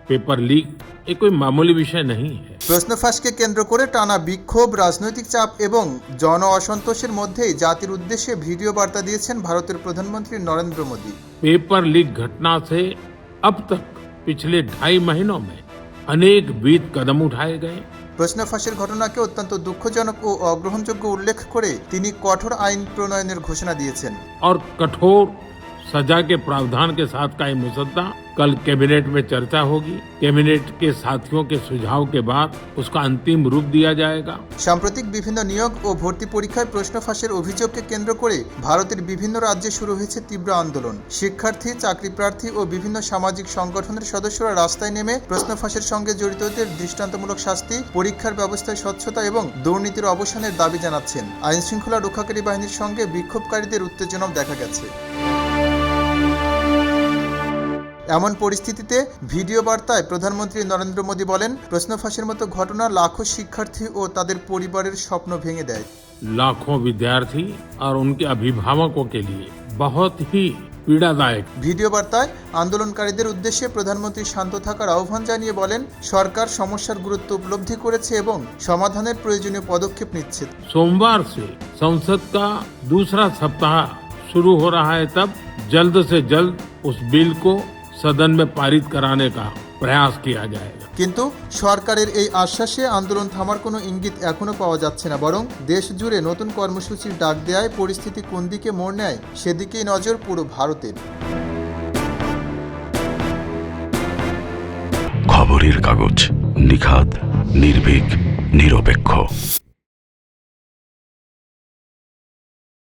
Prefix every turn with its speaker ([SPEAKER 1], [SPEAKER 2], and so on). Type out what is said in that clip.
[SPEAKER 1] Paper leak ये कोई मामूली विषय नहीं है।
[SPEAKER 2] প্রশ্ন ফাঁসকে কেন্দ্র করে টানা বিক্ষোভ, রাজনৈতিক চাপ এবং জন অসন্তোষের মধ্যেই জাতির উদ্দেশ্যে ভিডিও বার্তা দিয়েছেন ভারতের প্রধানমন্ত্রী নরেন্দ্র মোদী।
[SPEAKER 1] पेपर लीक घटना से अब तक पिछले 2.5 महीनों में अनेक विध कदम उठाए गए।
[SPEAKER 2] প্রশ্ন ফাঁসের ঘটনাকে অত্যন্ত দুঃখজনক ও অগ্রহণযোগ্য উল্লেখ করে তিনি কঠোর আইন প্রণয়নের ঘোষণা দিয়েছেন।
[SPEAKER 1] और कठोर सजा के प्रावधान के साथ का ये मुसद्दा कल कैबिनेट में चर्चा होगी। कैबिनेट के साथियों के सुझाव के बाद उसका अंतिम रूप दिया जाएगा।
[SPEAKER 2] সাম্প্রতিক বিভিন্ন নিয়োগ ও ভর্তি পরীক্ষায় প্রশ্ন ফাঁসের অভিযোগকে কেন্দ্র করে ভারতের বিভিন্ন রাজ্যে শুরু হয়েছে তীব্র আন্দোলন। শিক্ষার্থী, চাকরি প্রার্থী ও বিভিন্ন সামাজিক সংগঠনের সদস্যরা রাস্তায় নেমে প্রশ্ন ফাঁসের সঙ্গে জড়িতদের দৃষ্টান্তমূলক শাস্তি, পরীক্ষার ব্যবস্থায় স্বচ্ছতা এবং দুর্নীতির অবসানের দাবি জানাচ্ছেন। আইন শৃঙ্খলা রক্ষাকারী বাহিনীর সঙ্গে বিক্ষোভকারীদের উত্তেজনাও দেখা গেছে। এমন পরিস্থিতিতে ভিডিও বার্তায় প্রধানমন্ত্রী নরেন্দ্র মোদী বলেন, প্রশ্ন ফাঁসের মতো ঘটনা লাখো শিক্ষার্থী ও তাদের পরিবারের স্বপ্ন ভেঙে দেয়।
[SPEAKER 1] लाखों विद्यार्थी और उनके अभिभावकों के लिए बहुत ही पीड़ादायक।
[SPEAKER 2] ভিডিও বার্তায় আন্দোলনকারীদের উদ্দেশ্যে প্রধানমন্ত্রী শান্ত থাকার আহ্বান জানিয়ে বলেন, সরকার সমস্যার গুরুত্ব উপলব্ধি করেছে এবং সমাধানের প্রয়োজনীয় পদক্ষেপ নিচ্ছে।
[SPEAKER 1] सोमवार से संसद का दूसरा सप्ताह शुरू हो रहा है, तब जल्द से जल्द उस बिल को सदन में पारित कराने का प्रयास किया जाएगा।
[SPEAKER 2] কিন্তু সরকারের এই আশ্বাসে আন্দোলন থামার কোনো ইঙ্গিত এখনো পাওয়া যাচ্ছে না, বরং দেশ জুড়ে নতুন কর্মসূচির ডাক দেয় পরিস্থিতি কোন দিকে মোড় নেয় সেদিকেই নজর পুরো ভারতের।
[SPEAKER 3] খবরের কাগজ, নিখাদ, নির্ভীক, নিরপেক্ষ।